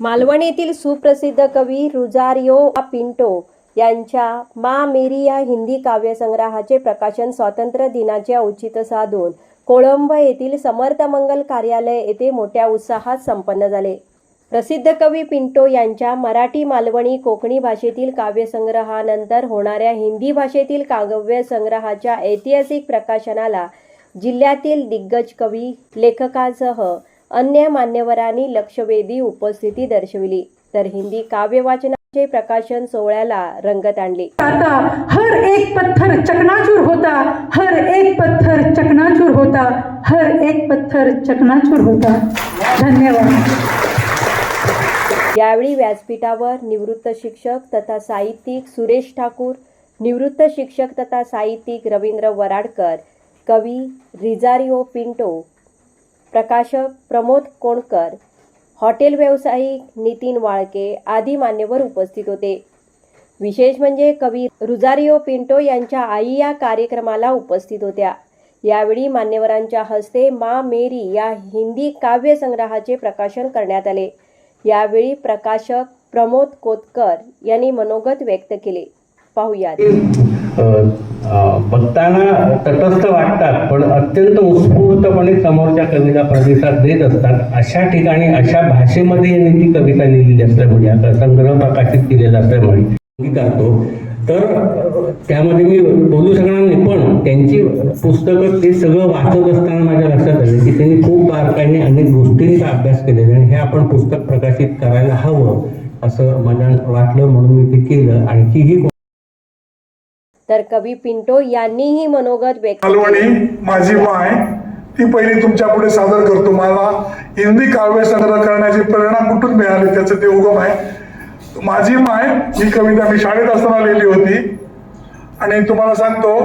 मालवण येथील सुप्रसिद्ध कवी रोझारियो पिंटो यांच्या मा मेरी या हिंदी काव्यसंग्रहाचे प्रकाशन स्वातंत्र्य दिनाचे औचित्य साधून कोळंब येथील समर्थ मंगल कार्यालय येथे मोठ्या उत्साहात संपन्न झाले. प्रसिद्ध कवी पिंटो यांच्या मराठी, मालवणी, कोकणी भाषेतील काव्यसंग्रहानंतर होणाऱ्या हिंदी भाषेतील काव्यसंग्रहाच्या ऐतिहासिक प्रकाशनाला जिल्ह्यातील दिग्गज कवी, लेखकांसह अन्य मान्यवरांनी लक्षवेधी उपस्थिती दर्शविली. तर हिंदी काव्य वाचनाचे प्रकाशन सोहळ्याला रंगत आणली. हर एक पत्थर चकनाचूर होता, हर एक पत्थर चकनाचूर होता, हर एक पत्थर चकनाचूर होता. धन्यवाद. यावेळी व्यासपीठावर निवृत्त शिक्षक तथा साहित्यिक सुरेश ठाकूर, निवृत्त शिक्षक तथा साहित्यिक रवींद्र वराडकर, कवी रोझारियो पिंटो, प्रकाशक प्रमोद कोणकर, हॉटेल व्यावसायिक नितीन वाळके आदी मान्यवर उपस्थित होते. विशेष म्हणजे कवी रोझारियो पिंटो यांच्या आई या कार्यक्रमाला उपस्थित होत्या. यावेळी मान्यवरांच्या हस्ते मा मेरी या हिंदी काव्यसंग्रहाचे प्रकाशन करण्यात आले. यावेळी प्रकाशक प्रमोद कोतकर यांनी मनोगत व्यक्त केले. पाहुयात. बघताना तटस्थ वाटतात पण अत्यंत उत्स्फूर्तपणे समोरच्या कवीला प्रतिसाद देत असतात. अशा ठिकाणी अशा भाषेमध्ये ती कविता लिहिलेली असल्यामुळे आता संग्रह प्रकाशित केलेला असल्यामुळे करतो. तर त्यामध्ये मी बोलू शकणार नाही, पण त्यांची पुस्तकं ते सगळं वाचत असताना माझ्या लक्षात आलं की त्यांनी खूप बारकाईने अनेक गोष्टींचा अभ्यास केलेला आणि हे आपण पुस्तक प्रकाशित करायला हवं असं मला वाटलं, म्हणून मी ते केलं. आणखी ही तर कवी पिंटो यांनीही मनोगत व्यक्त मालवणी माझी माय ती पहिली तुमच्या पुढे सादर करतो. मला हिंदी काव्य संग्रह करण्याची प्रेरणा कुठून मिळाली त्याचं ते उगम आहे. माझी माय ही कविता मी शाळेत असताना लिहिली होती आणि तुम्हाला सांगतो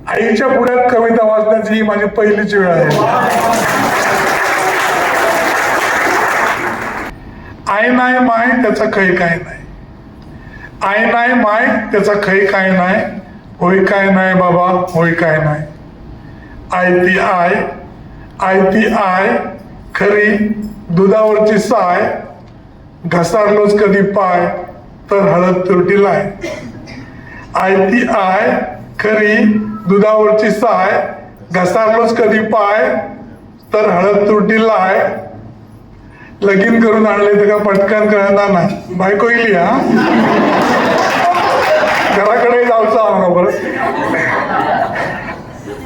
आईच्या पुढ्यात कविता वाचण्याची ही माझी पहिलीच वेळ आहे. आई नाही माय त्याचा खै काय नाही, आई नाही माय त्याचा खै काय नाही, होय काय नाही बाबा होय काय नाही. आय ती आय, आय ती आय खरी दुधावरची साय, घसारलोच कधी पाय तर हळद तुरटीलाय. आय ती आय खरी दुधावरची साय, घसारलोच कधी पाय तर हळद तुरटीलाय. लगीन करून आणले तर का पटकन कळणार नाही. बायको इली हा घराकडे जायचं आम्हाला बरं.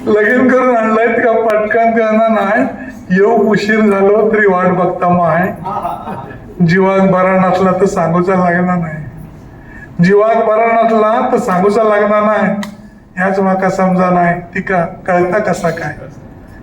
लगीन करून आणलंय तर का पटकन कळणार नाही. येऊ उशीर झालो तरी वाट बघता माय, जीवाक बरा नसला तर सांगूचा लागणार नाही, जीवाक बरा नसला तर सांगूचा लागणार नाही. ह्याच माका समजा नाही ती का कळता कसा काय.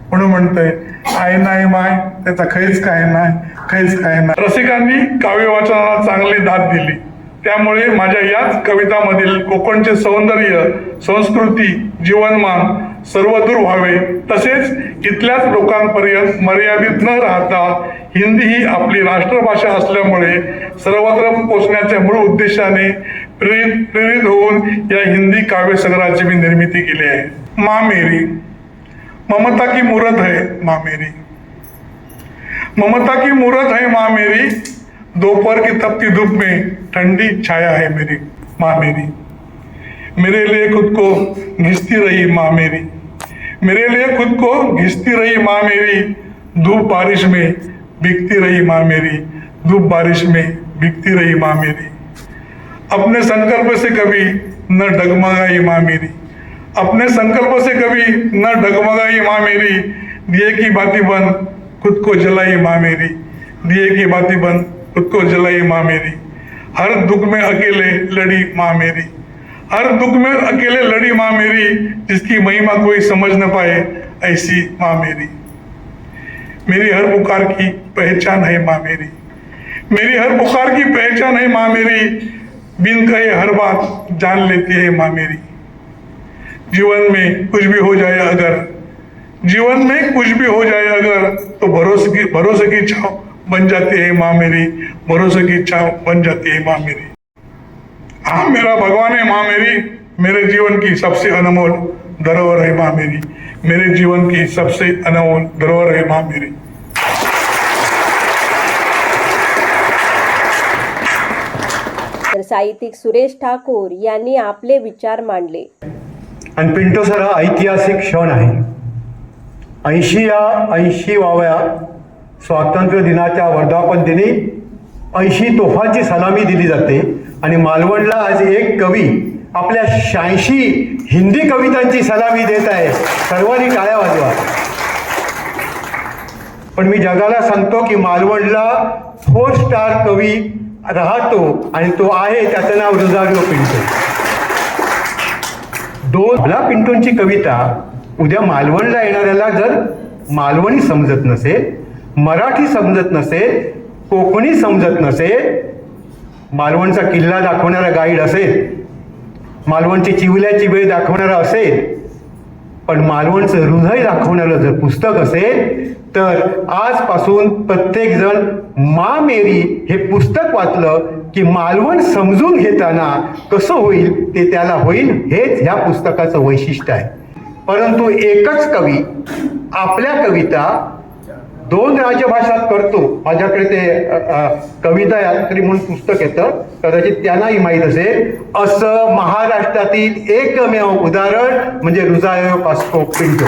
म्हणून म्हणतोय आई नाही माय त्याचा खैच काय नाही, खैच काय नाही. रसिकांनी काव्य वाचनाला चांगली दाद दिली. त्यामुळे माझ्या याच कवितामधील कोकणचे सौंदर्य, संस्कृती, जीवनमान सर्वदूर व्हावे, तसेच इथल्याच लोकांपर्यंत मर्यादित न राहता हिंदी ही आपली राष्ट्रभाषा असल्यामुळे सर्वत्र पोचण्याच्या मूळ उद्देशाने प्रेरित होऊन या हिंदी काव्यसंग्रहाची मी निर्मिती केली आहे. मा मेरी ममता की मूरत है माँ मेरी, ममता की मूरत है माँ मेरी, दोपहर की तपती धूप में ठंडी छाया है मेरी माँ मेरी. मेरे लिए खुद को घिसती रही माँ मेरी, मेरे लिए खुद को घिसती रही माँ मेरी, धूप बारिश में भीगती रही माँ मेरी, धूप बारिश में भीगती रही माँ मेरी. अपने संकल्प से कभी न डगमगाई माँ मेरी, अपने संकल्प से कभी न डगमगाई माँ मेरी, दिए की बाती बंद खुद को जलाई माँ मेरी, दिए की बाती बंद खुद को जलाई माँ मेरी. हर दुख में अकेले लड़ी माँ मेरी, हर दुख में अकेले लड़ी माँ मेरी, जिसकी महिमा कोई समझ न पाए ऐसी माँ मेरी. मेरी हर पुकार की पहचान है माँ मेरी, मेरी हर पुकार की पहचान है माँ मेरी, बिन कहे हर बात जान लेती है माँ मेरी. जीवन में कुछ भी हो जाए अगर, जीवन में कुछ भी हो जाए अगर, तो भरोसे की छाव बन जाती है माँ मेरी, भरोसे की छाव बन जाती है माँ मेरी. हाँ मेरा भगवान है माँ मेरी, मेरे जीवन की सबसे अनमोल धरोहर है माँ मेरी, मेरे जीवन की सबसे अनमोल धरोहर है माँ मेरी. तर साहित्यिक सुरेश ठाकूर यांनी आपले विचार मांडले. आणि पिंटो सर हा ऐतिहासिक क्षण आहे. 80व्या स्वातंत्र्य दिनाच्या वर्धापन दिनी 80 तोफांची सलामी दिली जाते आणि मालवणला आज एक कवी आपल्या 86 हिंदी कवितांची सलामी देत आहे. सर्वांनी टाळ्या वाजवा. पण मी जगाला सांगतो की मालवणला 4 स्टार कवी राहतो आणि तो आहे, त्याचं नाव रुजारिओ पिंटो. मला पिंटोंची कविता उद्या मालवणला येणाऱ्याला जर मालवणी समजत नसेल, मराठी समजत नसेल, कोकणी समजत नसेल, मालवणचा किल्ला दाखवणारा गाईड असेल, मालवणची चिवल्याची वेळ दाखवणारा असेल, पण मालवणचं हृदय दाखवणारं जर पुस्तक असेल तर आजपासून प्रत्येक जण मा मेरी हे पुस्तक वाचलं की मालवण समजून घेताना कसं होईल ते त्याला होईल. हेच ह्या पुस्तकाचं वैशिष्ट्य आहे. परंतु एकच कवी आपल्या कविता 2 राजभाषात करतो. माझ्याकडे ते कविता यात्री म्हणून पुस्तक येतं, कदाचित त्यांनाही माहीत असेल. असं महाराष्ट्रातील एकमेव उदाहरण म्हणजे रुजारिओ पास्को पिंटो.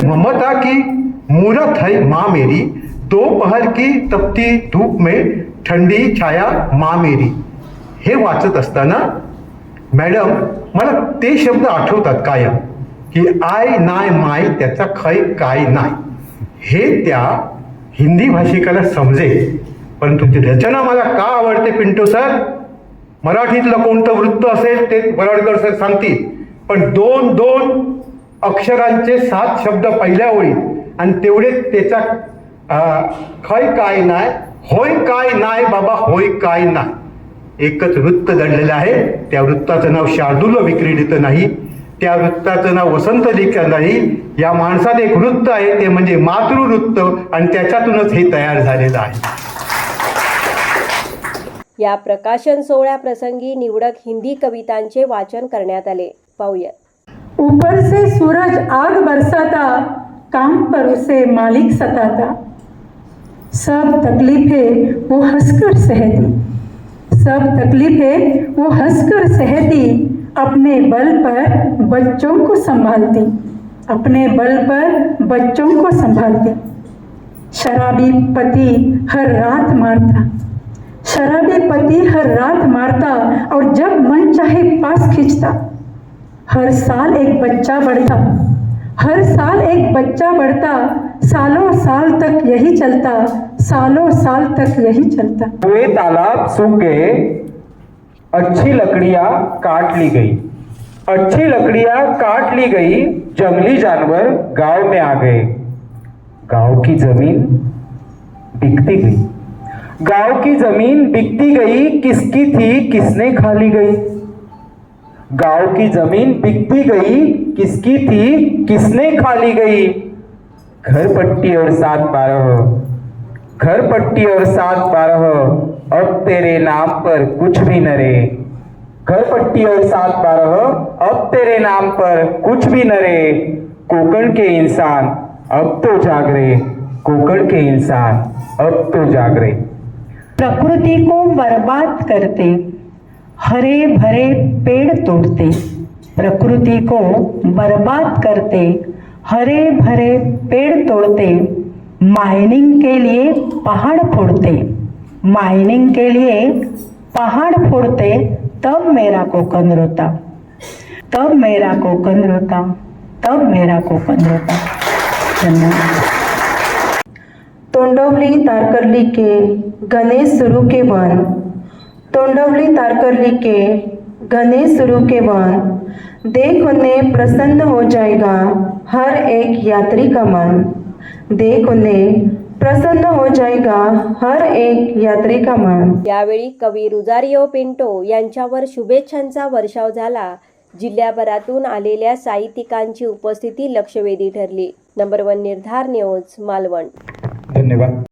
ममता की मूरत है माँ मेरी, दोपहर की तपती धूप में ठंडी छाया माँ मेरी. हे वाचत असताना मॅडम मला ते शब्द आठवतात कायम की आय नाय माय त्याचा खै काय नाय. हे त्या हिंदी भाषिकाला समजेल. परंतु ती रचना मला का आवडते पिंटो सर, मराठीतलं कोणतं वृत्त असेल ते वराडकर सर सांगतील, पण 2 अक्षरांचे 7 शब्द पहिल्या ओळीत आणि तेवढे त्याचा खै काय नाय, होय काय नाय बाबा, होय काय नाय. एकच वृत्त दडलेलं आहे. त्या वृत्ताचं नाव शार्दूल विक्रीडित नाही, त्या वृत्ताचं नाव वसंत लिखित नाही. या माणसात एक वृत्त आहे, ते म्हणजे मातृवृत्त, आणि त्याच्यातूनच हे तयार झालेलं आहे. या प्रकाशन सोहळ्याप्रसंगी निवडक हिंदी कवितांचे वाचन करण्यात आले. पाहूया. ऊपर से सूरज आग बरसाता, काम पर उसे मालिक सताता. सब तकलीफें वो हंसकर सहती, सब तकलीफें वो हंसकर सहती. अपने बल पर बच्चों को संभालती, अपने बल पर बच्चों को संभालती. शराबी पति हर रात मारता, शराबी पति हर रात मारता, और जब मन चाहे पास खींचता. हर साल एक बच्चा बढ़ता, हर साल एक बच्चा बढ़ता. सालों साल तक यही चलता, सालों साल तक यही चलता. हुए तालाब सूख गए, अच्छी लकड़ियां काट ली गई, अच्छी लकड़ियां काट ली गई. जंगली जानवर गांव में आ गए, गांव की जमीन बिकती गई, गांव की जमीन बिकती गई. किसकी थी किसने खा ली गई, गांव की जमीन बिकती गई. किसकी थी किसने खा ली गई. घर पट्टी और 7-12, घर पट्टी और 7-12, अब तेरे नाम पर कुछ भी न रे. घर पट्टी और 7-12, अब तेरे नाम पर कुछ भी न रे. कोकण के इंसान अब तो जाग रे, कोकण के इंसान अब तो जाग रे. प्रकृति को बर्बाद करते, हरे भरे पेड़ तोड़ते. प्रकृति को बर्बाद करते, हरे भरे पेड़ तोड़ते. माइनिंग के लिए पहाड़ फोड़ते, माइनिंग के लिए पहाड़ फोड़ते. तब मेरा कोकण रोता, तब मेरा कोकण रोता, तब मेरा कोकण रोता. धन्यवाद. तोंडवली तारकर्ली के घने सुरू के वन, तोंडवली तारकर्ली के घने सुरू के वन. देख उन्हें प्रसन्न हो जाएगा हर एक यात्री का मन, देख उन्हें प्रसन्न हो जाएगा हर एक यात्री का मन. यावेळी कवी रुजारिओ पिंटो यांच्यावर शुभेच्छांचा वर्षाव झाला. जिल्ह्याभरातून आलेल्या साहित्यिकांची उपस्थिती लक्षवेधी ठरली. नंबर 1 निर्धार न्यूज, मालवण. धन्यवाद.